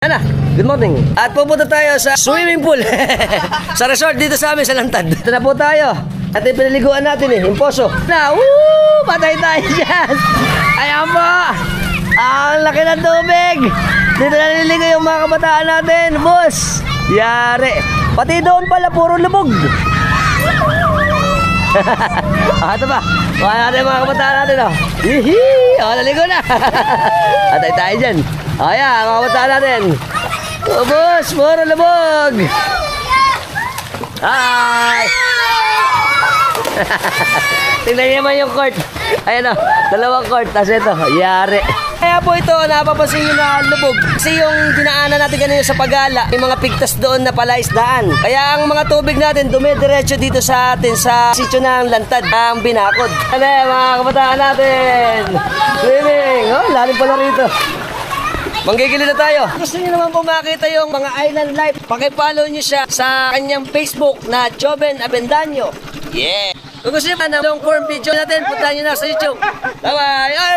Ana, good morning. At pupunta tayo sa swimming pool. Sa resort dito sa amin sa Lantad. Ito na po tayo. At yung pinaliguan natin yung poso. Na, patay tayo dyan. Ayan po. Ang laki ng tubig. Dito na nililigo yung mga kabataan natin. Boss, yari. Pati doon pala, puro lubog. Ito ba? Kuha natin mga kabataan natin. Hihi. Naligo na. Patay tayo dyan. Ayan, mga kabataan natin. Boss, puro lubog. Hi. Tingnan niyo naman yung court. Ayan o, dalawang court. Tapos ito, yari. Kaya po ito, napapansin nyo na lubog. Kasi yung dinaanan natin kanina sa Pagala, may mga pigtas doon na palaisdaan. Kaya ang mga tubig natin, dumidiretso dito sa atin sa sitio ng Lantad, ang Binakod. Ano mga kabataan natin? Swimming. Oh, lalim pala rito. Manggigili na tayo. Gusto niyo naman po makita yung mga island life, pakipollow niyo siya sa kanyang Facebook na Joven Avendaño. Yeah! Kung gusto niyo na long form video natin, punta niyo na sa YouTube. Bye-bye!